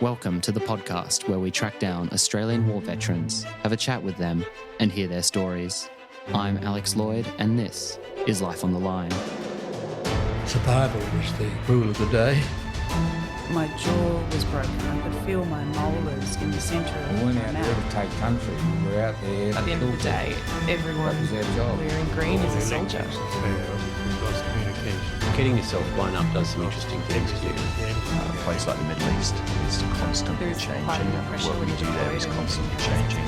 Welcome to the podcast where we track down Australian war veterans, have a chat with them, and hear their stories. I'm Alex Lloyd, and this is Life on the Line. Survival was the rule of the day. My jaw was broken. I could feel my molars in the centre of We my weren't out there mouth. to take country. We were out there At the end of the day, everyone That was our job. wearing green is a soldier. We've lost communication. Getting yourself blown up does some interesting things to you. A place like the Middle East is constantly There's changing. quite enough pressure What we when do you there deploy is and constantly you changing.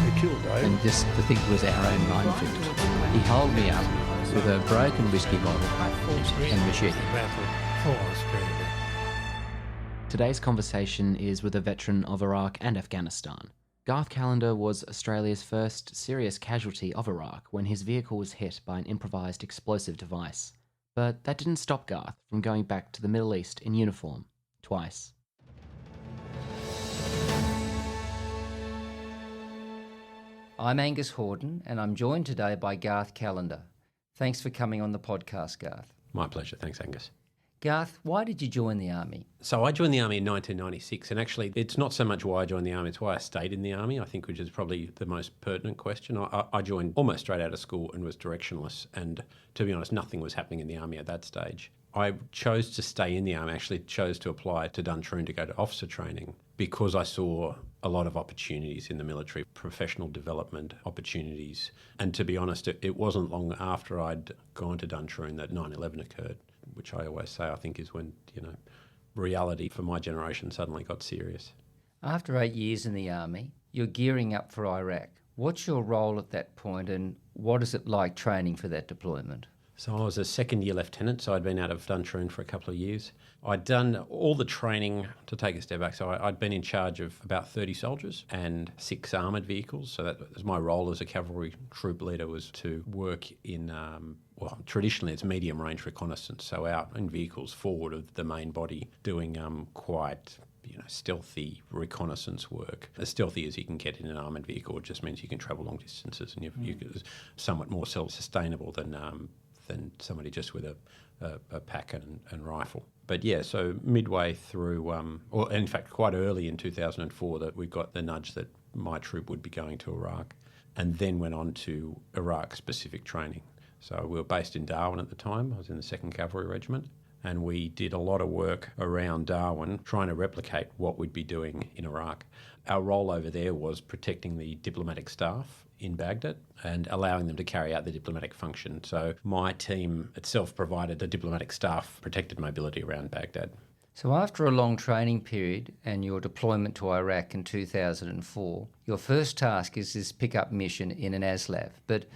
We killed Dave. And just to think it was our own minefield. He held me up with a broken whiskey bottle and machete. Battle for Australia. Today's conversation is with a veteran of Iraq and Afghanistan. Garth Callender was Australia's first serious casualty of Iraq when his vehicle was hit by an improvised explosive device. But that didn't stop Garth from going back to the Middle East in uniform, twice. I'm Angus Hordern, and I'm joined today by Garth Callender. Thanks for coming on the podcast, Garth. My pleasure. Thanks, Angus. Garth, why did you join the Army? So I joined the Army in 1996, and actually it's not so much why I joined the Army, it's why I stayed in the Army, I think, which is probably the most pertinent question. I joined almost straight out of school and was directionless, and to be honest, nothing was happening in the Army at that stage. I chose to stay in the Army, actually chose to apply to Duntroon to go to officer training because I saw a lot of opportunities in the military, professional development opportunities. And to be honest, it wasn't long after I'd gone to Duntroon that 9/11 occurred, which I always say I think is when, reality for my generation suddenly got serious. After 8 years in the Army, you're gearing up for Iraq. What's your role at that point, and what is it like training for that deployment? So I was a second-year lieutenant, so I'd been out of Duntroon for a couple of years. I'd done all the training, to take a step back, so I'd been in charge of about 30 soldiers and 6 armoured vehicles. So that was my role as a cavalry troop leader, was to work in, traditionally it's medium-range reconnaissance, so out in vehicles forward of the main body, doing quite stealthy reconnaissance work. As stealthy as you can get in an armoured vehicle, it just means you can travel long distances, and you're somewhat more self-sustainable than somebody just with a pack and rifle. But yeah, so midway through, or in fact quite early in 2004, that we got the nudge that my troop would be going to Iraq, and then went on to Iraq-specific training. So we were based in Darwin at the time. I was in the 2nd Cavalry Regiment, and we did a lot of work around Darwin trying to replicate what we'd be doing in Iraq. Our role over there was protecting the diplomatic staff in Baghdad and allowing them to carry out the diplomatic function. So my team itself provided the diplomatic staff protected mobility around Baghdad. So after a long training period and your deployment to Iraq in 2004, your first task is this pickup mission in an ASLAV. But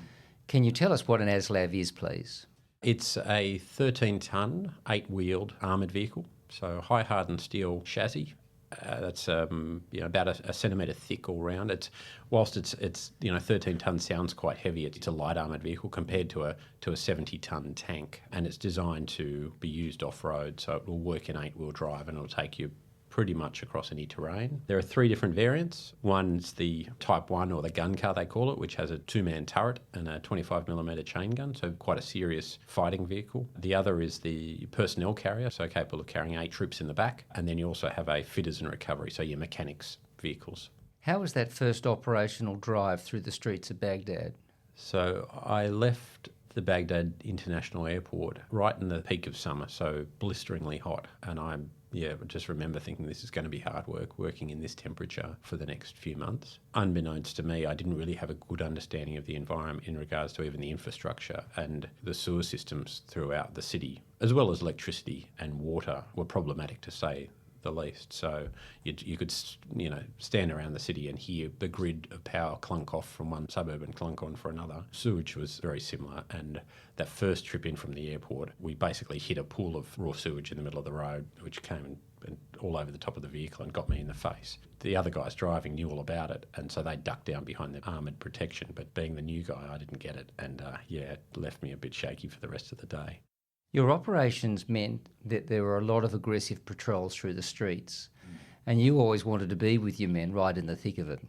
can you tell us what an ASLAV is, please? It's a 13-tonne, 8-wheeled armoured vehicle, so high hardened steel chassis. That's about a centimetre thick all round. Whilst it's 13 tonnes sounds quite heavy. It's a light armoured vehicle compared to a 70-tonne tank, and it's designed to be used off road, so it will work in 8-wheel drive and it'll take you pretty much across any terrain. There are 3 different variants. One's the Type 1, or the gun car they call it, which has a 2-man turret and a 25mm chain gun, so quite a serious fighting vehicle. The other is the personnel carrier, so capable of carrying 8 troops in the back. And then you also have a fitters and recovery, so your mechanics vehicles. How was that first operational drive through the streets of Baghdad? So I left the Baghdad International Airport right in the peak of summer, so blisteringly hot, and I just remember thinking this is going to be hard work, working in this temperature for the next few months. Unbeknownst to me, I didn't really have a good understanding of the environment in regards to even the infrastructure, and the sewer systems throughout the city, as well as electricity and water, were problematic to say the least. So you could stand around the city and hear the grid of power clunk off from one suburb and clunk on for another. Sewage was very similar, and that first trip in from the airport, we basically hit a pool of raw sewage in the middle of the road, which came and all over the top of the vehicle and got me in the face. The other guys driving knew all about it, and so they ducked down behind the armoured protection, but being the new guy, I didn't get it, and it left me a bit shaky for the rest of the day. Your operations meant that there were a lot of aggressive patrols through the streets, and you always wanted to be with your men right in the thick of it.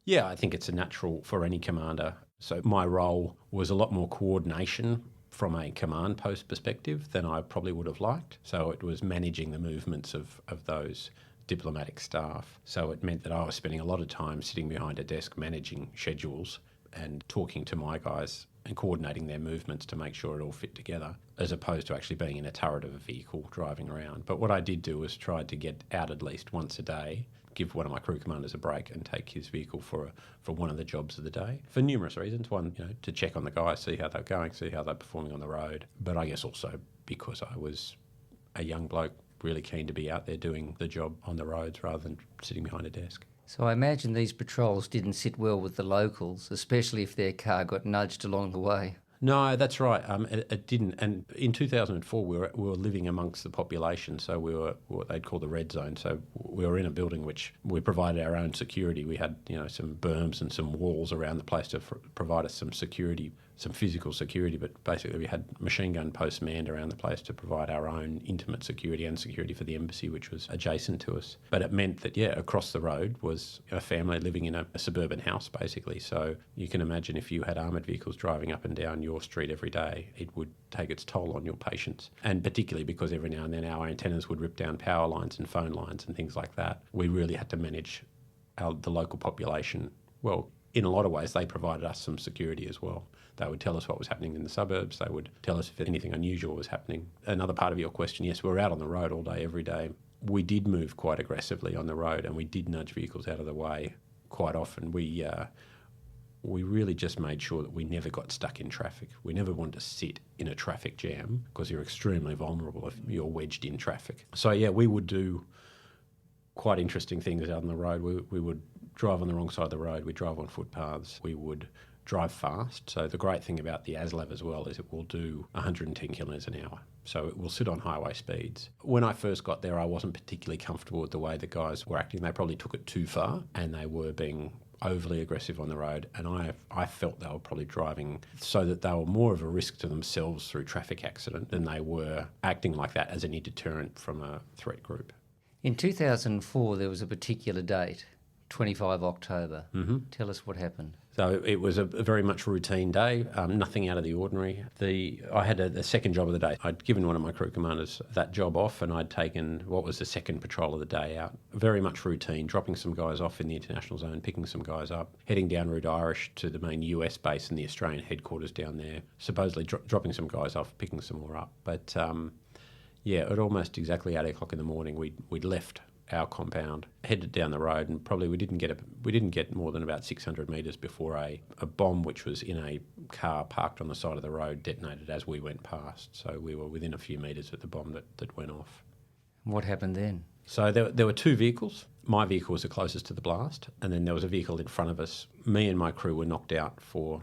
Yeah, I think it's a natural for any commander. So my role was a lot more coordination from a command post perspective than I probably would have liked. So it was managing the movements of those diplomatic staff. So it meant that I was spending a lot of time sitting behind a desk managing schedules and talking to my guys and coordinating their movements to make sure it all fit together, as opposed to actually being in a turret of a vehicle driving around. But what I did do was try to get out at least once a day, give one of my crew commanders a break and take his vehicle for one of the jobs of the day, for numerous reasons. One, to check on the guys, see how they're going, see how they're performing on the road. But I guess also because I was a young bloke really keen to be out there doing the job on the roads rather than sitting behind a desk. So I imagine these patrols didn't sit well with the locals, especially if their car got nudged along the way. No, that's right. It didn't. And in 2004, we were living amongst the population, so we were what they'd call the red zone. So we were in a building which we provided our own security. We had, some berms and some walls around the place to provide us some security, some physical security. But basically, we had machine gun posts manned around the place to provide our own intimate security and security for the embassy, which was adjacent to us. But it meant that, across the road was a family living in a suburban house, basically. So you can imagine if you had armoured vehicles driving up and down your street every day, it would take its toll on your patients. And particularly because every now and then our antennas would rip down power lines and phone lines and things like that. We really had to manage the local population. Well, in a lot of ways, they provided us some security as well. They would tell us what was happening in the suburbs. They would tell us if anything unusual was happening. Another part of your question, yes, we're out on the road all day, every day. We did move quite aggressively on the road and we did nudge vehicles out of the way quite often. We really just made sure that we never got stuck in traffic. We never wanted to sit in a traffic jam because you're extremely vulnerable if you're wedged in traffic. So, we would do quite interesting things out on the road. We would drive on the wrong side of the road. We'd drive on footpaths. We would drive fast. So the great thing about the ASLAV as well is it will do 110 kilometres an hour. So it will sit on highway speeds. When I first got there, I wasn't particularly comfortable with the way the guys were acting. They probably took it too far and they were being overly aggressive on the road, and I felt they were probably driving so that they were more of a risk to themselves through traffic accident than they were acting like that as any deterrent from a threat group. In 2004, there was a particular date, 25 October. Mm-hmm. Tell us what happened. So it was a very much routine day, nothing out of the ordinary. I had a second job of the day. I'd given one of my crew commanders that job off and I'd taken what was the second patrol of the day out. Very much routine, dropping some guys off in the international zone, picking some guys up, heading down Route Irish to the main US base and the Australian headquarters down there, supposedly dropping some guys off, picking some more up. But at almost exactly 8 o'clock in the morning, we'd left our compound, headed down the road, and probably we didn't get more than about 600 metres before a bomb which was in a car parked on the side of the road detonated as we went past. So we were within a few metres of the bomb that went off. What happened then? So there were two vehicles. My vehicle was the closest to the blast, and then there was a vehicle in front of us. Me and my crew were knocked out for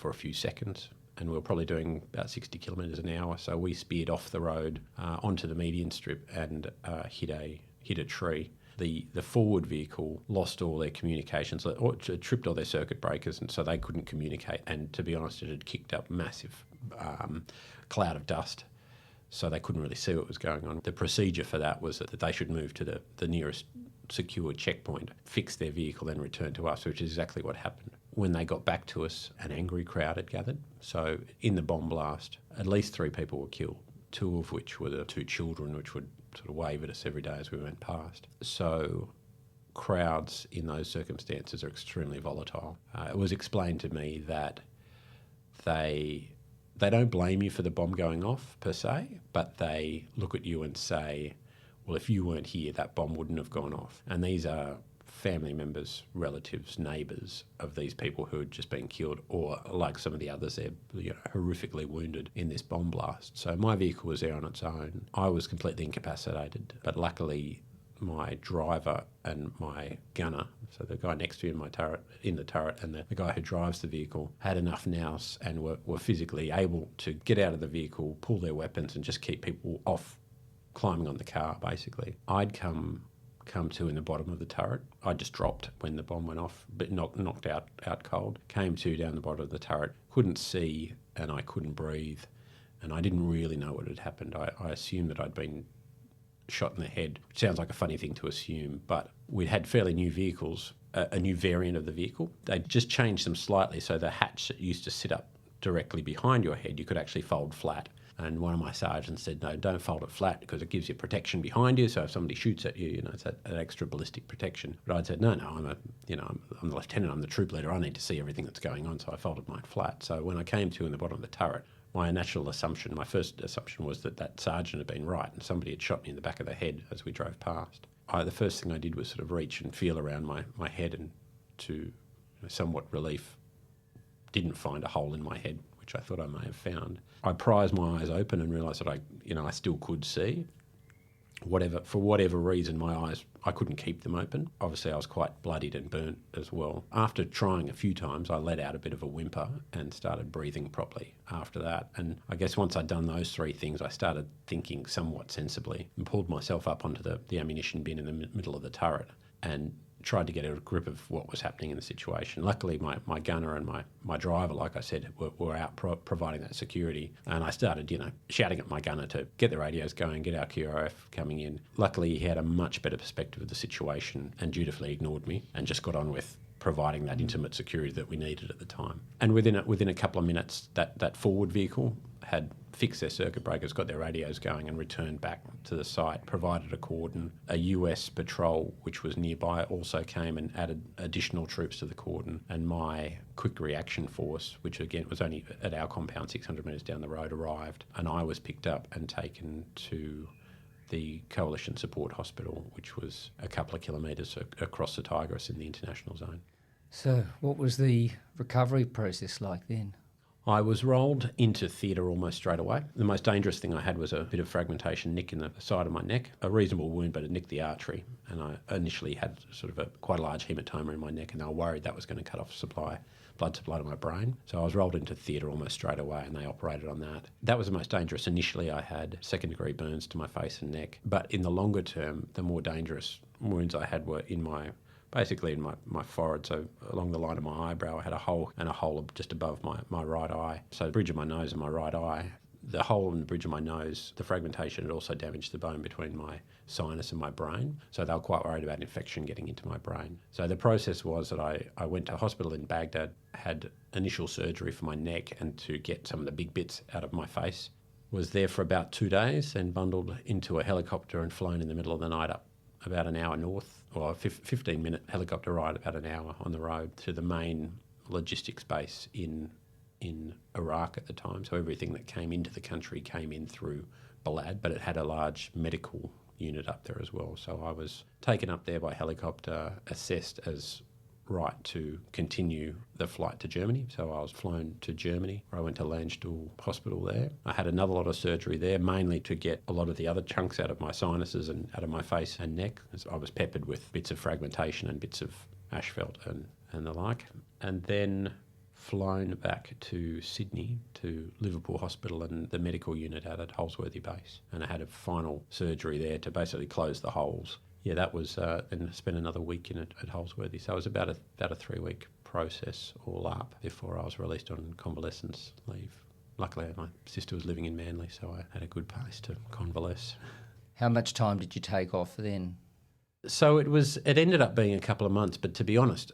a few seconds, and we were probably doing about 60 kilometres an hour. So we speared off the road onto the median strip and hit a tree. The forward vehicle lost all their communications, or tripped all their circuit breakers, and so they couldn't communicate. And to be honest, it had kicked up a massive cloud of dust, so they couldn't really see what was going on. The procedure for that was that they should move to the nearest secure checkpoint, fix their vehicle, then return to us, which is exactly what happened. When they got back to us, an angry crowd had gathered. So in the bomb blast, at least 3 people were killed, 2 of which were the 2 children, which would sort of wave at us every day as we went past. So crowds in those circumstances are extremely volatile. It was explained to me that they don't blame you for the bomb going off per se, but they look at you and say, well, if you weren't here, that bomb wouldn't have gone off. And these are family members, relatives, neighbours of these people who had just been killed, or like some of the others, they're horrifically wounded in this bomb blast. So my vehicle was there on its own. I was completely incapacitated, but luckily my driver and my gunner, so the guy next to me in the turret, and the guy who drives the vehicle, had enough nous and were physically able to get out of the vehicle, pull their weapons, and just keep people off climbing on the car, basically. I'd come to in the bottom of the turret. I just dropped when the bomb went off, but knocked out cold. Came to down the bottom of the turret, couldn't see and I couldn't breathe, and I didn't really know what had happened. I assumed that I'd been shot in the head, which sounds like a funny thing to assume, but we'd had fairly new vehicles, a new variant of the vehicle. They'd just changed them slightly, so the hatch that used to sit up directly behind your head, you could actually fold flat. And one of my sergeants said, no, don't fold it flat because it gives you protection behind you. So if somebody shoots at you, it's that extra ballistic protection. But I'd said, no, I'm the lieutenant, I'm the troop leader. I need to see everything that's going on. So I folded mine flat. So when I came to in the bottom of the turret, my first assumption was that sergeant had been right and somebody had shot me in the back of the head as we drove past. The first thing I did was sort of reach and feel around my head, and to somewhat relief, didn't find a hole in my head, which I thought I may have found. I prized my eyes open and realised that I still could see. For whatever reason, my eyes, I couldn't keep them open. Obviously, I was quite bloodied and burnt as well. After trying a few times, I let out a bit of a whimper and started breathing properly after that. And I guess once I'd done those three things, I started thinking somewhat sensibly and pulled myself up onto the ammunition bin in the middle of the turret and tried to get a grip of what was happening in the situation. Luckily, my gunner and my driver, like I said, were out providing that security. And I started, shouting at my gunner to get the radios going, get our QRF coming in. Luckily, he had a much better perspective of the situation and dutifully ignored me and just got on with providing that intimate security that we needed at the time. And within a couple of minutes, that forward vehicle had fixed their circuit breakers, got their radios going and returned back to the site, provided a cordon. A US patrol, which was nearby, also came and added additional troops to the cordon. And my quick reaction force, which again was only at our compound 600 metres down the road, arrived, and I was picked up and taken to the Coalition Support Hospital, which was a couple of kilometres across the Tigris in the international zone. So what was the recovery process like then? I was rolled into theatre almost straight away. The most dangerous thing I had was a bit of fragmentation nick in the side of my neck, a reasonable wound, but it nicked the artery. And I initially had sort of quite a large hematoma in my neck, and I worried that was going to cut off blood supply to my brain. So I was rolled into theatre almost straight away, and they operated on that. That was the most dangerous. Initially, I had second-degree burns to my face and neck. But in the longer term, the more dangerous wounds I had were basically in my forehead, so along the line of my eyebrow, I had a hole just above my right eye. So the bridge of my nose and my right eye, the hole in the bridge of my nose, the fragmentation had also damaged the bone between my sinus and my brain. So they were quite worried about infection getting into my brain. So the process was that I went to a hospital in Baghdad, had initial surgery for my neck and to get some of the big bits out of my face. Was there for about 2 days, then bundled into a helicopter and flown in the middle of the night up about an hour north, or a 15-minute helicopter ride, about an hour on the road to the main logistics base in Iraq at the time. So everything that came into the country came in through Balad, but it had a large medical unit up there as well. So I was taken up there by helicopter, assessed as right to continue the flight to Germany. So I was flown to Germany, where I went to Landstuhl Hospital there. I had another lot of surgery there, mainly to get a lot of the other chunks out of my sinuses and out of my face and neck. I was peppered with bits of fragmentation and bits of asphalt and the like. And then flown back to Sydney, to Liverpool Hospital and the medical unit out at Holsworthy Base. And I had a final surgery there to basically close the holes. Yeah, that was, and spent another week in it at Holsworthy. So it was about a 3-week process all up before I was released on convalescence leave. Luckily, my sister was living in Manly, so I had a good place to convalesce. How much time did you take off then? So it ended up being a couple of months, but to be honest,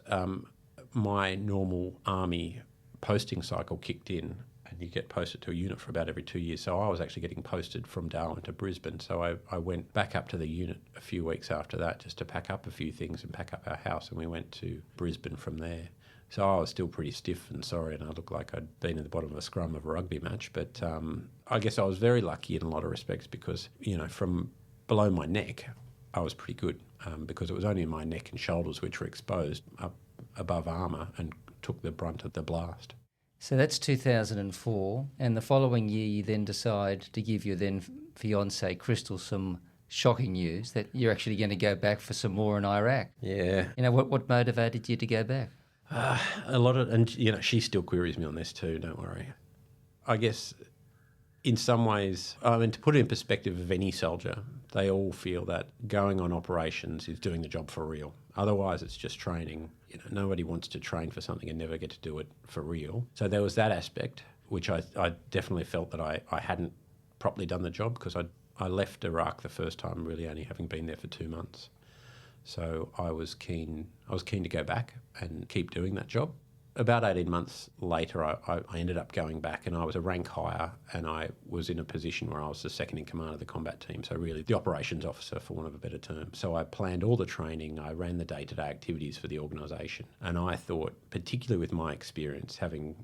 my normal army posting cycle kicked in, and you get posted to a unit for about every 2 years. So I was actually getting posted from Darwin to Brisbane. So I went back up to the unit a few weeks after that just to pack up a few things and pack up our house, and we went to Brisbane from there. So I was still pretty stiff and sorry, and I looked like I'd been at the bottom of a scrum of a rugby match. But I guess I was very lucky in a lot of respects because, from below my neck, I was pretty good because it was only my neck and shoulders which were exposed up above armour and took the brunt of the blast. So that's 2004, and the following year you then decide to give your then fiancée Crystal some shocking news that you're actually going to go back for some more in Iraq. Yeah. What motivated you to go back? A lot of, and she still queries me on this too, don't worry. I guess in some ways, to put it in perspective of any soldier, they all feel that going on operations is doing the job for real. Otherwise, it's just training. Nobody wants to train for something and never get to do it for real. So there was that aspect, which I definitely felt that I hadn't properly done the job because I left Iraq the first time really only having been there for 2 months. So I was keen to go back and keep doing that job. About 18 months later, I ended up going back, and I was a rank higher, and I was in a position where I was the second in command of the combat team, so really the operations officer, for want of a better term. So I planned all the training, I ran the day-to-day activities for the organisation, and I thought, particularly with my experience, having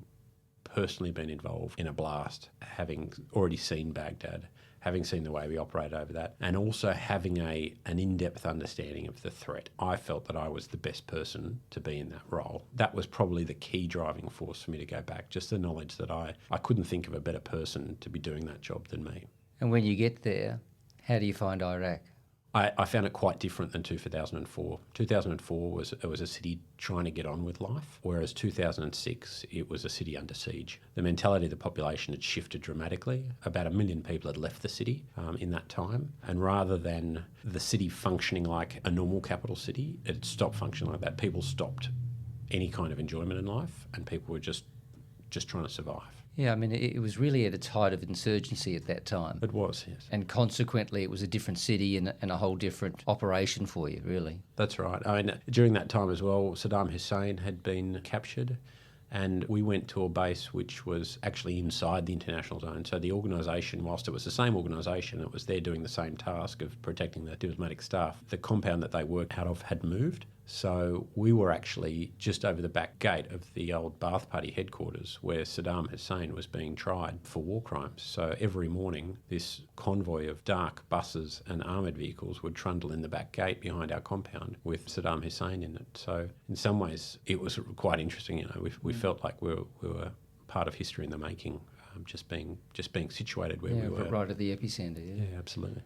personally been involved in a blast, having already seen Baghdad, having seen the way we operate over that, and also having an in-depth understanding of the threat, I felt that I was the best person to be in that role. That was probably the key driving force for me to go back, just the knowledge that I couldn't think of a better person to be doing that job than me. And when you get there, how do you find Iraq? I found it quite different than 2004. 2004 was a city trying to get on with life, whereas 2006 it was a city under siege. The mentality of the population had shifted dramatically. About 1 million people had left the city in that time, and rather than the city functioning like a normal capital city, it stopped functioning like that. People stopped any kind of enjoyment in life, and people were just trying to survive. Yeah, I mean, it was really at its height of insurgency at that time. It was, yes. And consequently, it was a different city and a whole different operation for you, really. That's right. I mean, during that time as well, Saddam Hussein had been captured, and we went to a base which was actually inside the international zone. So the organisation, whilst it was the same organisation, it was there doing the same task of protecting the diplomatic staff. The compound that they worked out of had moved. So we were actually just over the back gate of the old Ba'ath Party headquarters where Saddam Hussein was being tried for war crimes. So every morning, this convoy of dark buses and armoured vehicles would trundle in the back gate behind our compound with Saddam Hussein in it. So in some ways, it was quite interesting. You know, we felt like we were part of history in the making, just being situated where we were. Right at the epicentre, yeah. Yeah, absolutely.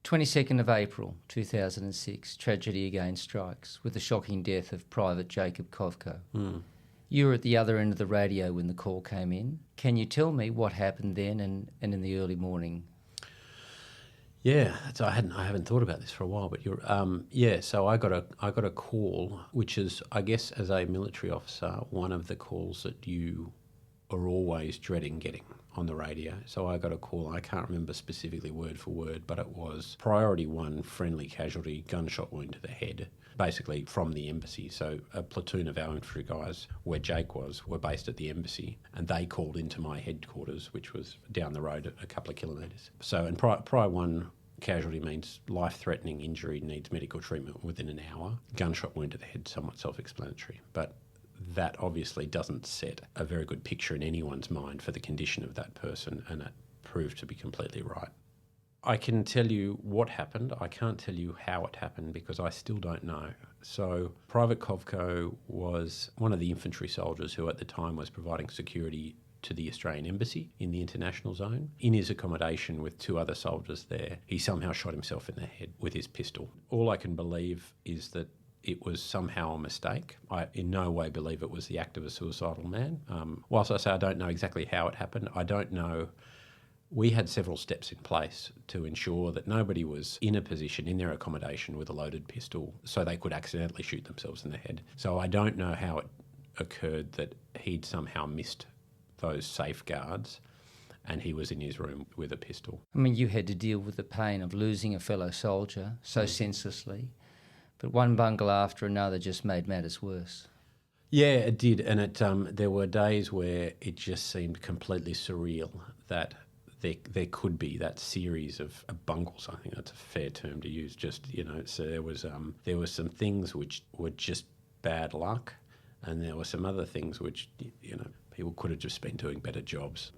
22nd of April 2006, tragedy again strikes with the shocking death of Private Jacob Kovko. You were at the other end of the radio when the call came in. Can you tell me what happened then and in the early morning? Yeah, I haven't thought about this for a while, but so I got a call, which is, I guess, as a military officer, one of the calls that you are always dreading getting on the radio. So I got a call, I can't remember specifically word for word, but it was priority 1, friendly casualty, gunshot wound to the head, basically from the embassy. So a platoon of our infantry guys, where Jake was, were based at the embassy, and they called into my headquarters, which was down the road a couple of kilometres. So, and prior 1 casualty means life-threatening injury, needs medical treatment within an hour. Gunshot wound to the head, somewhat self-explanatory. But that obviously doesn't set a very good picture in anyone's mind for the condition of that person, and it proved to be completely right. I can tell you what happened. I can't tell you how it happened because I still don't know. So Private Kovko was one of the infantry soldiers who at the time was providing security to the Australian Embassy in the international zone. In his accommodation with 2 other soldiers there, he somehow shot himself in the head with his pistol. All I can believe is that it was somehow a mistake. I in no way believe it was the act of a suicidal man. Whilst I say I don't know exactly how it happened, I don't know. We had several steps in place to ensure that nobody was in a position in their accommodation with a loaded pistol so they could accidentally shoot themselves in the head. So I don't know how it occurred that he'd somehow missed those safeguards and he was in his room with a pistol. I mean, you had to deal with the pain of losing a fellow soldier so senselessly. But one bungle after another just made matters worse. Yeah, it did. And there were days where it just seemed completely surreal that there could be that series of bungles. I think that's a fair term to use. Just, so there was some things which were just bad luck, and there were some other things which, people could have just been doing better jobs.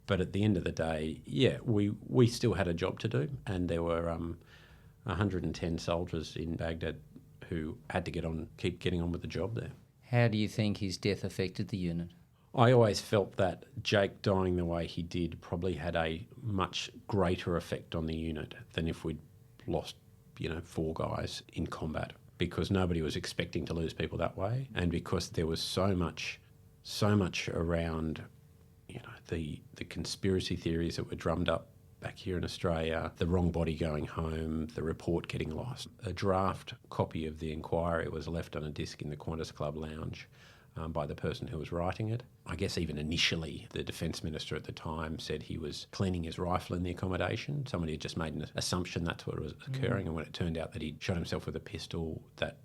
But at the end of the day, yeah, we still had a job to do, and there were 110 soldiers in Baghdad who had to keep getting on with the job there. How do you think his death affected the unit? I always felt that Jake dying the way he did probably had a much greater effect on the unit than if we'd lost, 4 guys in combat, because nobody was expecting to lose people that way, and because there was so much around, the conspiracy theories that were drummed up back here in Australia, the wrong body going home, the report getting lost. A draft copy of the inquiry was left on a disc in the Qantas Club lounge by the person who was writing it. I guess even initially, the Defence Minister at the time said he was cleaning his rifle in the accommodation. Somebody had just made an assumption that's what was occurring, and when it turned out that he'd shot himself with a pistol, that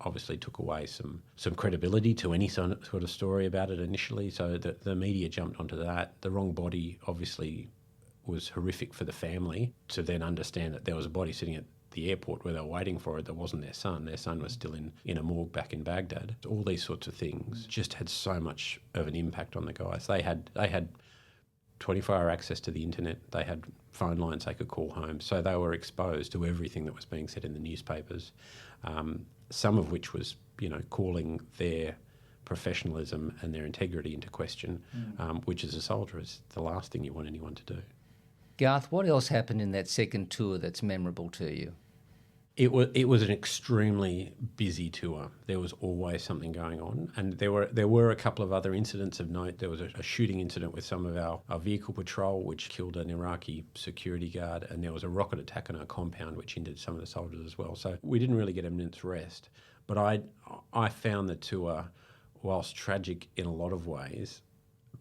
obviously took away some credibility to any sort of story about it initially. So the media jumped onto that. The wrong body obviously was horrific for the family to then understand that there was a body sitting at the airport where they were waiting for it that wasn't their son. Their son was still in a morgue back in Baghdad. All these sorts of things just had so much of an impact on the guys. They had 24-hour access to the internet. They had phone lines they could call home. So they were exposed to everything that was being said in the newspapers, some of which was, calling their professionalism and their integrity into question, which as a soldier is the last thing you want anyone to do. Garth, what else happened in that second tour that's memorable to you? It was an extremely busy tour. There was always something going on, and there were a couple of other incidents of note. There was a shooting incident with some of our vehicle patrol, which killed an Iraqi security guard, and there was a rocket attack on our compound, which injured some of the soldiers as well. So we didn't really get a minute's rest. But I found the tour, whilst tragic in a lot of ways,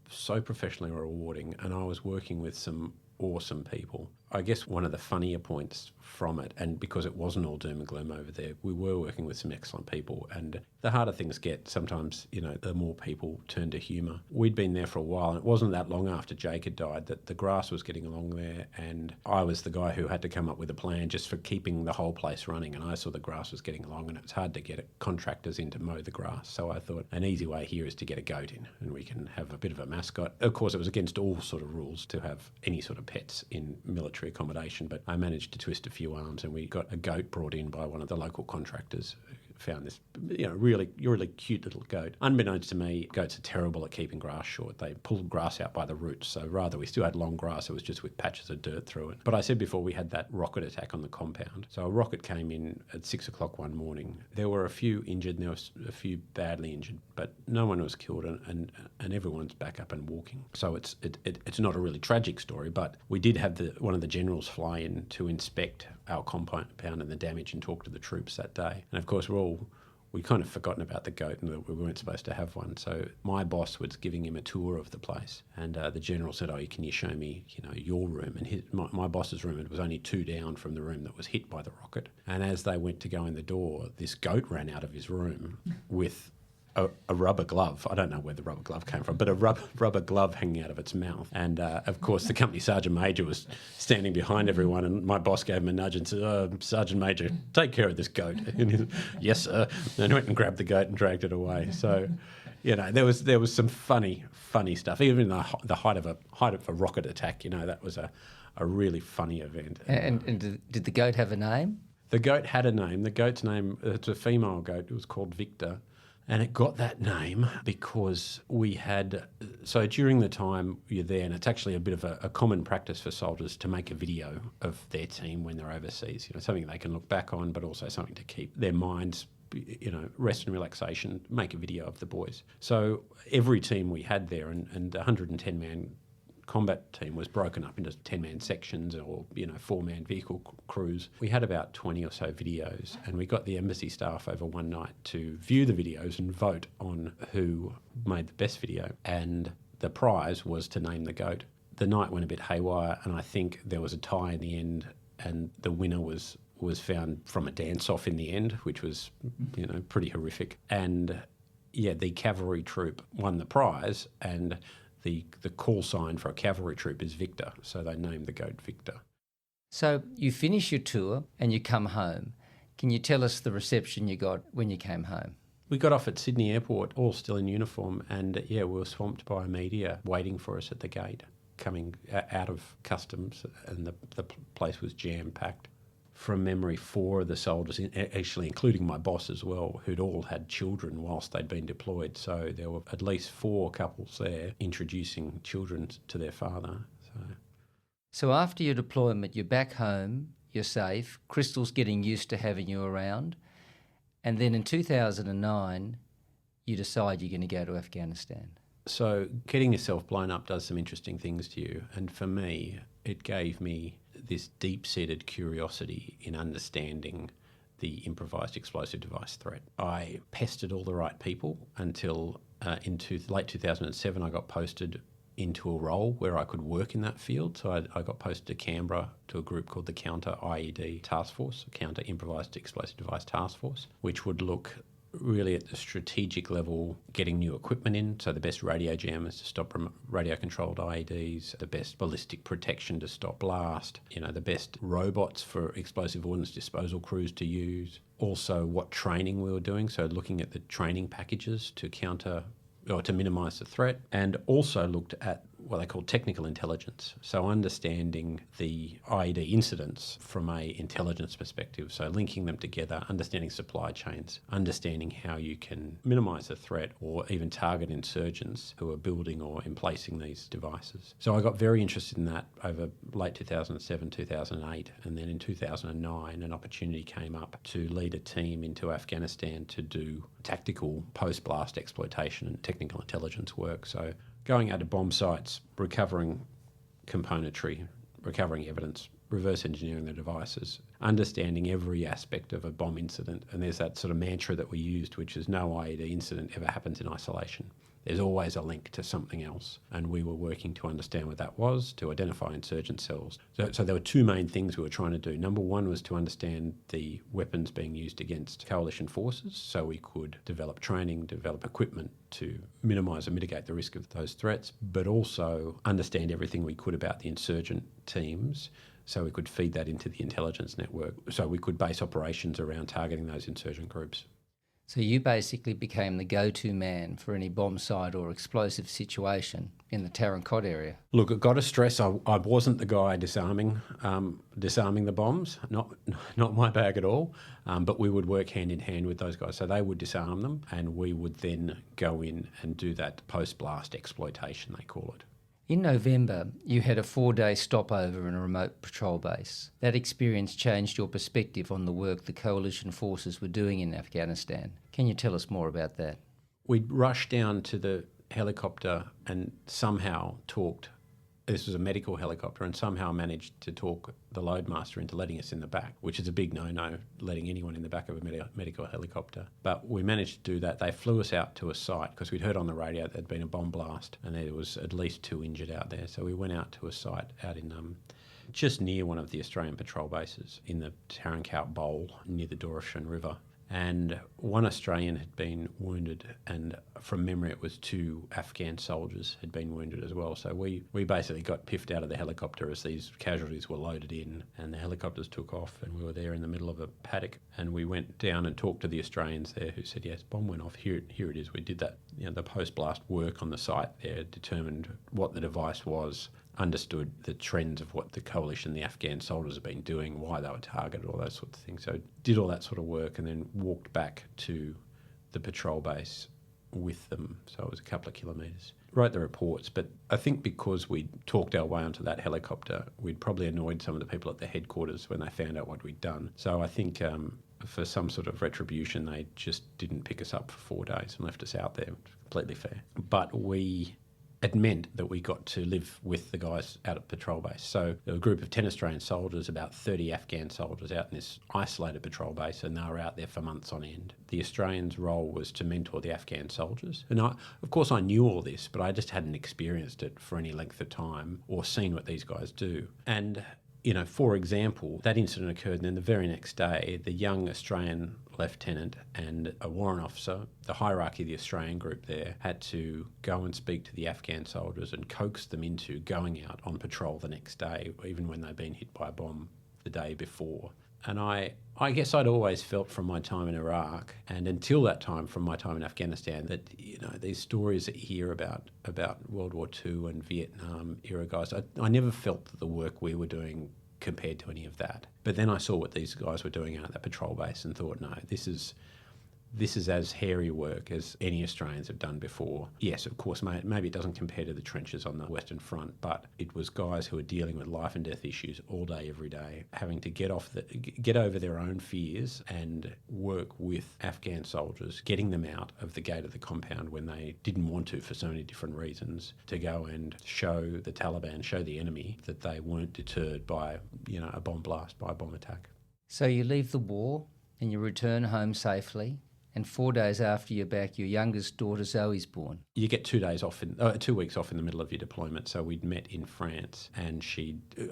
so professionally rewarding, and I was working with some awesome people. I guess one of the funnier points from it, and because it wasn't all doom and gloom over there, we were working with some excellent people, and the harder things get, sometimes, the more people turn to humour. We'd been there for a while, and it wasn't that long after Jake had died that the grass was getting along there, and I was the guy who had to come up with a plan just for keeping the whole place running, and I saw the grass was getting along, and it's hard to get contractors in to mow the grass, so I thought an easy way here is to get a goat in, and we can have a bit of a mascot. Of course, it was against all sort of rules to have any sort of pets in military accommodation, but I managed to twist a few arms, and we got a goat brought in by one of the local contractors who found this really cute little goat. Unbeknownst to me, goats are terrible at keeping grass short. They pull grass out by the roots, so rather we still had long grass, it was just with patches of dirt through it. But I said before, we had that rocket attack on the compound. So a rocket came in at 6 o'clock one morning. There were a few injured, and there was a few badly injured, but no one was killed, and everyone's back up and walking. So it's not a really tragic story, but we did have one of the generals fly in to inspect our compound and the damage and talk to the troops that day. And of course, we kind of forgotten about the goat and that we weren't supposed to have one. So my boss was giving him a tour of the place, and the general said, can you show me, your room? And my boss's room, it was only 2 down from the room that was hit by the rocket. And as they went to go in the door, this goat ran out of his room with a rubber glove. I don't know where the rubber glove came from, but a rubber glove hanging out of its mouth. And of course, the company sergeant major was standing behind everyone, and my boss gave him a nudge and said, Sergeant Major, take care of this goat. And he said, yes, sir. And he went and grabbed the goat and dragged it away. So, there was some funny stuff. Even in the height of a rocket attack, that was a really funny event. And did the goat have a name? The goat had a name. The goat's name, it's a female goat. It was called Victor. And it got that name because so during the time you're there, and it's actually a bit of a common practice for soldiers to make a video of their team when they're overseas, something they can look back on, but also something to keep their minds, rest and relaxation, make a video of the boys. So every team we had there, and the 110-man combat team was broken up into 10-man sections or 4-man vehicle crews. We had about 20 or so videos, and we got the embassy staff over one night to view the videos and vote on who made the best video, and the prize was to name the goat. The night went a bit haywire, and I think there was a tie in the end, and the winner was found from a dance-off in the end, which was pretty horrific. And the cavalry troop won the prize, and the call sign for a cavalry troop is Victor, so they named the goat Victor. So you finish your tour and you come home. Can you tell us the reception you got when you came home? We got off at Sydney Airport, all still in uniform, and we were swamped by media waiting for us at the gate, coming out of customs, and the place was jam-packed. From memory, 4 of the soldiers, actually including my boss as well, who'd all had children whilst they'd been deployed. So there were at least 4 couples there introducing children to their father. So after your deployment, you're back home, you're safe, Crystal's getting used to having you around, and then in 2009, you decide you're going to go to Afghanistan. So getting yourself blown up does some interesting things to you, and for me, it gave me this deep-seated curiosity in understanding the improvised explosive device threat. I pestered all the right people until in late 2007 I got posted into a role where I could work in that field. So I got posted to Canberra to a group called the Counter IED Task Force, Counter Improvised Explosive Device Task Force, which would look really at the strategic level, getting new equipment in, so the best radio jammers to stop radio-controlled IEDs, the best ballistic protection to stop blast, the best robots for explosive ordnance disposal crews to use. Also, what training we were doing, so looking at the training packages to counter or to minimise the threat, and also looked at what they call technical intelligence. So understanding the IED incidents from a intelligence perspective, so linking them together, understanding supply chains, understanding how you can minimise the threat or even target insurgents who are building or emplacing these devices. So I got very interested in that over late 2007, 2008, and then in 2009 an opportunity came up to lead a team into Afghanistan to do tactical post-blast exploitation and technical intelligence work. So going out to bomb sites, recovering componentry, recovering evidence, reverse engineering the devices, understanding every aspect of a bomb incident. And there's that sort of mantra that we used, which is no IED incident ever happens in isolation. There's always a link to something else. And we were working to understand what that was, to identify insurgent cells. So there were two main things we were trying to do. Number one was to understand the weapons being used against coalition forces, so we could develop training, develop equipment to minimise and mitigate the risk of those threats, but also understand everything we could about the insurgent teams, so we could feed that into the intelligence network, so we could base operations around targeting those insurgent groups. So you basically became the go-to man for any bomb site or explosive situation in the Tarin Kot area. Look, I've got to stress, I wasn't the guy disarming the bombs, not my bag at all, but we would work hand in hand with those guys. So they would disarm them and we would then go in and do that post-blast exploitation, they call it. In November, you had a 4-day stopover in a remote patrol base. That experience changed your perspective on the work the coalition forces were doing in Afghanistan. Can you tell us more about that? We rushed down to the helicopter and somehow talked. This was a medical helicopter, and somehow managed to talk the loadmaster into letting us in the back, which is a big no-no, letting anyone in the back of a medical helicopter. But we managed to do that. They flew us out to a site because we'd heard on the radio that there'd been a bomb blast and there was at least 2 injured out there. So we went out to a site out in just near one of the Australian patrol bases in the Tarin Kot Bowl near the Decompression River. And one Australian had been wounded, and from memory it was 2 Afghan soldiers had been wounded as well. So we basically got piffed out of the helicopter as these casualties were loaded in, and the helicopters took off, and we were there in the middle of a paddock, and we went down and talked to the Australians there who said, yes, bomb went off, here it is. We did that, the post-blast work on the site there, determined what the device was, understood the trends of what the coalition, the Afghan soldiers have been doing, why they were targeted, all those sorts of things. So did all that sort of work and then walked back to the patrol base with them. So it was a couple of kilometres. Wrote the reports, but I think because we'd talked our way onto that helicopter, we'd probably annoyed some of the people at the headquarters when they found out what we'd done. So I think for some sort of retribution, they just didn't pick us up for 4 days and left us out there. Completely fair. But it meant that we got to live with the guys out at patrol base. So there was a group of 10 Australian soldiers, about 30 Afghan soldiers out in this isolated patrol base, and they were out there for months on end. The Australians' role was to mentor the Afghan soldiers. And of course I knew all this, but I just hadn't experienced it for any length of time or seen what these guys do. And for example, that incident occurred, and then the very next day, the young Australian lieutenant and a warrant officer, the hierarchy of the Australian group there, had to go and speak to the Afghan soldiers and coax them into going out on patrol the next day, even when they'd been hit by a bomb the day before. And I guess I'd always felt from my time in Iraq, and until that time from my time in Afghanistan, that these stories that you hear about World War II and Vietnam era guys, I never felt that the work we were doing compared to any of that. But then I saw what these guys were doing out at that patrol base and thought, no, this is as hairy work as any Australians have done before. Yes, of course, maybe it doesn't compare to the trenches on the Western Front, but it was guys who were dealing with life and death issues all day, every day, having to get over their own fears and work with Afghan soldiers, getting them out of the gate of the compound when they didn't want to for so many different reasons, to go and show the Taliban, show the enemy that they weren't deterred by, a bomb blast, by a bomb attack. So you leave the war and you return home safely. And 4 days after you're back, your youngest daughter Zoe's born. You get 2 days off, 2 weeks off in the middle of your deployment. So we'd met in France, and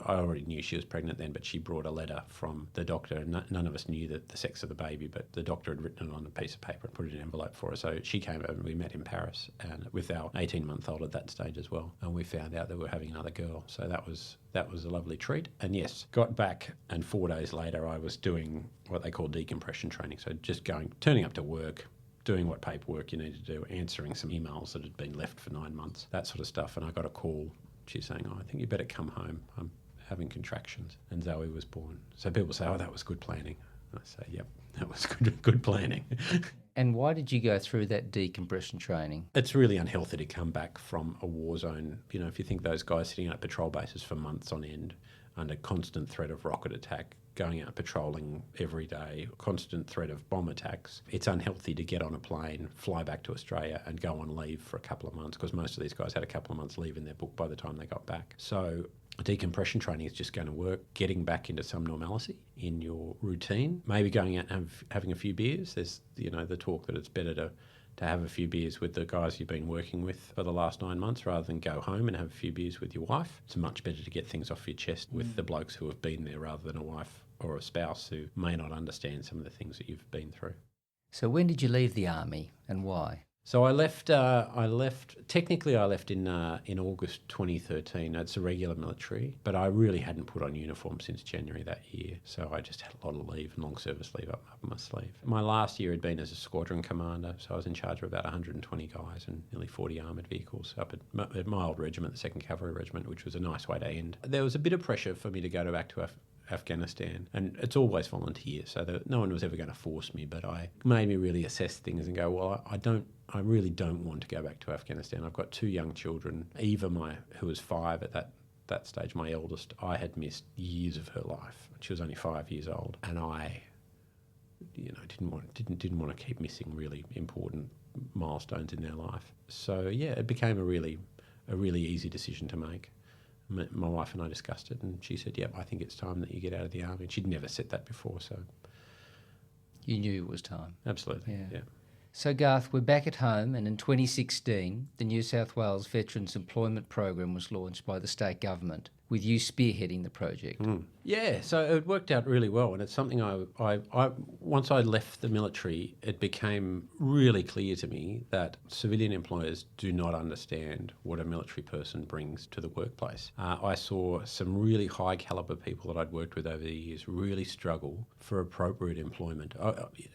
I already knew she was pregnant then, but she brought a letter from the doctor. And none of us knew the sex of the baby, but the doctor had written it on a piece of paper and put it in an envelope for her. So she came over and we met in Paris, and with our 18-month-old at that stage as well. And we found out that we were having another girl. So that was a lovely treat. And yes, got back, and 4 days later I was doing what they call decompression training. So just turning up to work, doing what paperwork you need to do, answering some emails that had been left for 9 months, that sort of stuff. And I got a call. She's saying, I think you better come home. I'm having contractions. And Zoe was born. So people say, that was good planning. And I say, yep, that was good planning. And why did you go through that decompression training? It's really unhealthy to come back from a war zone. You know, if you think those guys sitting at patrol bases for months on end under constant threat of rocket attack, going out patrolling every day, constant threat of bomb attacks, it's unhealthy to get on a plane, fly back to Australia and go on leave for a couple of months, because most of these guys had a couple of months leave in their book by the time they got back. So decompression training is just going to work, getting back into some normalcy in your routine, maybe going out and having a few beers. There's, the talk that it's better to have a few beers with the guys you've been working with for the last 9 months rather than go home and have a few beers with your wife. It's much better to get things off your chest with the blokes who have been there rather than a wife or a spouse who may not understand some of the things that you've been through. So when did you leave the army and why? So I left. Technically, I left in August 2013. It's a regular military, but I really hadn't put on uniform since January that year. So I just had a lot of leave, long service leave up my sleeve. My last year had been as a squadron commander, so I was in charge of about 120 guys and nearly 40 armoured vehicles up at my old regiment, the 2nd Cavalry Regiment, which was a nice way to end. There was a bit of pressure for me to go back to Afghanistan, and it's always volunteer, so that no one was ever going to force me, but I made me really assess things and go, well, I really don't want to go back to Afghanistan. I've got 2 young children. Eva, who was 5 at that stage, my eldest, I had missed years of her life. She was only 5 years old, and I didn't want to keep missing really important milestones in their life. So yeah, it became a really easy decision to make. My wife and I discussed it, and she said, yep, I think it's time that you get out of the army. And she'd never said that before, so... You knew it was time. Absolutely, yeah. So Garth, we're back at home, and in 2016, the New South Wales Veterans Employment Program was launched by the state government, with you spearheading the project. Yeah, so it worked out really well, and it's something I once I left the military, it became really clear to me that civilian employers do not understand what a military person brings to the workplace. I saw some really high caliber people that I'd worked with over the years really struggle for appropriate employment.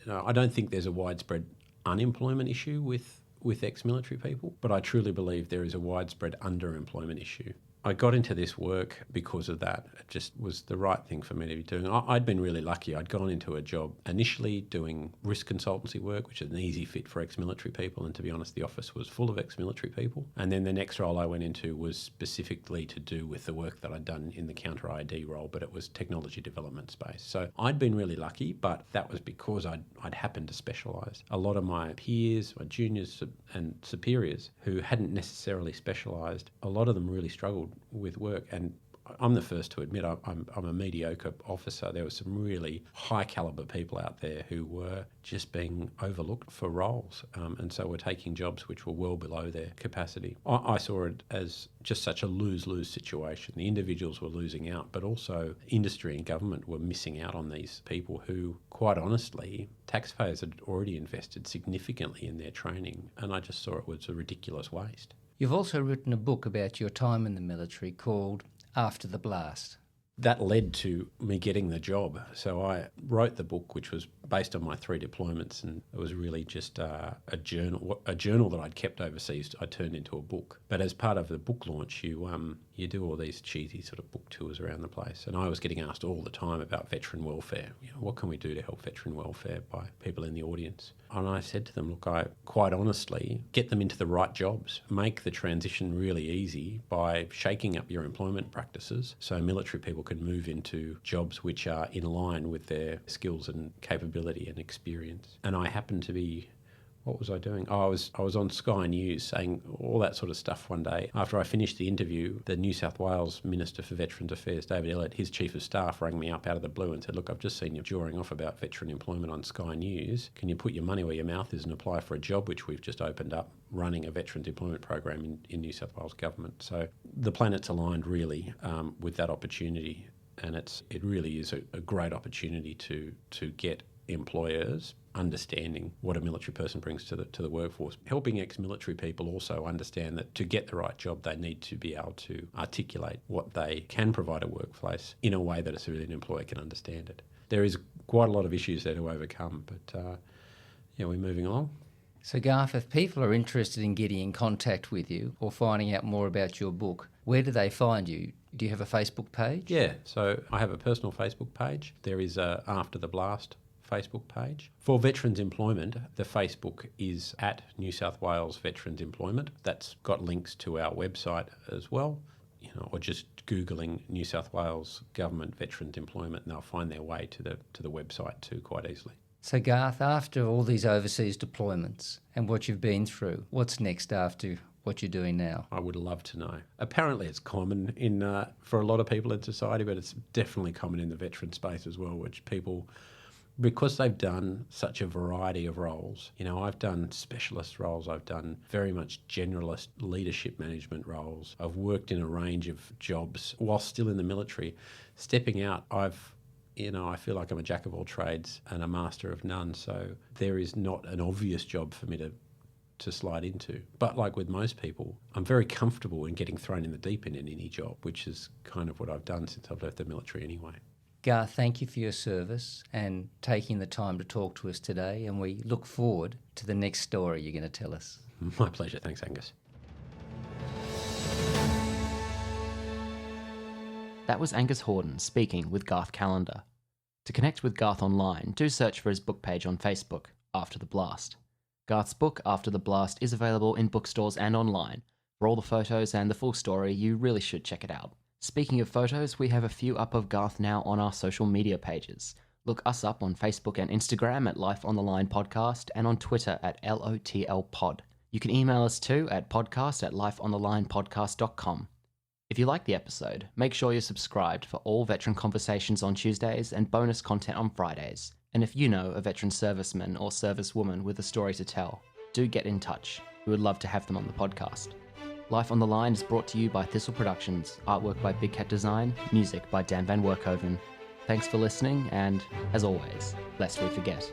I don't think there's a widespread unemployment issue with ex-military people, but I truly believe there is a widespread underemployment issue. I got into this work because of that. It just was the right thing for me to be doing. I'd been really lucky. I'd gone into a job initially doing risk consultancy work, which is an easy fit for ex-military people. And to be honest, the office was full of ex-military people. And then the next role I went into was specifically to do with the work that I'd done in the counter-ID role, but it was technology development space. So I'd been really lucky, but that was because I'd happened to specialise. A lot of my peers, my juniors and superiors who hadn't necessarily specialised, a lot of them really struggled with work. And I'm the first to admit I'm a mediocre officer. There were some really high caliber people out there who were just being overlooked for roles, and so were taking jobs which were well below their capacity. I saw it as just such a lose-lose situation. The individuals were losing out, but also industry and government were missing out on these people who, quite honestly, taxpayers had already invested significantly in their training, and I just saw it was a ridiculous waste. You've also written a book about your time in the military called After the Blast. That led to me getting the job. So I wrote the book, which was based on my 3 deployments, and it was really just a journal that I'd kept overseas. I turned into a book. But as part of the book launch, you do all these cheesy sort of book tours around the place. And I was getting asked all the time about veteran welfare. What can we do to help veteran welfare by people in the audience? And I said to them, look, I quite honestly get them into the right jobs, make the transition really easy by shaking up your employment practices so military people can move into jobs which are in line with their skills and capability and experience. And I happen to be What was I doing? Oh, I was on Sky News saying all that sort of stuff one day. After I finished the interview, the New South Wales Minister for Veterans Affairs, David Elliott, his Chief of Staff rang me up out of the blue and said, look, I've just seen you jawing off about veteran employment on Sky News. Can you put your money where your mouth is and apply for a job, which we've just opened up, running a veterans employment program in New South Wales government? So the planets aligned really with that opportunity, and it really is a great opportunity to get employers understanding what a military person brings to the workforce. Helping ex-military people also understand that to get the right job, they need to be able to articulate what they can provide a workplace in a way that a civilian employer can understand it. There is quite a lot of issues there to overcome, but we're moving along. So Garth, if people are interested in getting in contact with you or finding out more about your book, where do they find you? Do you have a Facebook page? Yeah, so I have a personal Facebook page. There is a After the Blast Facebook page. For veterans employment, the Facebook is at New South Wales Veterans Employment. That's got links to our website as well, or just Googling New South Wales Government Veterans Employment, and they'll find their way to the website too quite easily. So Garth, after all these overseas deployments and what you've been through, what's next after what you're doing now? I would love to know. Apparently it's common for a lot of people in society, but it's definitely common in the veteran space as well, which people, because they've done such a variety of roles, I've done specialist roles, I've done very much generalist leadership management roles, I've worked in a range of jobs while still in the military. Stepping out, I feel like I'm a jack of all trades and a master of none, so there is not an obvious job for me to slide into. But like with most people, I'm very comfortable in getting thrown in the deep end in any job, which is kind of what I've done since I've left the military anyway. Garth, thank you for your service and taking the time to talk to us today, and we look forward to the next story you're going to tell us. My pleasure. Thanks, Angus. That was Angus Hordern speaking with Garth Callender. To connect with Garth online, do search for his book page on Facebook, After the Blast. Garth's book, After the Blast, is available in bookstores and online. For all the photos and the full story, you really should check it out. Speaking of photos, we have a few up of Garth now on our social media pages. Look us up on Facebook and Instagram at Life on the Line Podcast and on Twitter at LOTL Pod. You can email us too at podcast@lifeonthelinepodcast.com. If you like the episode, make sure you're subscribed for all veteran conversations on Tuesdays and bonus content on Fridays. And if you know a veteran serviceman or servicewoman with a story to tell, do get in touch. We would love to have them on the podcast. Life on the Line is brought to you by Thistle Productions, artwork by Big Cat Design, music by Dan Van Werkhoven. Thanks for listening, and as always, lest we forget,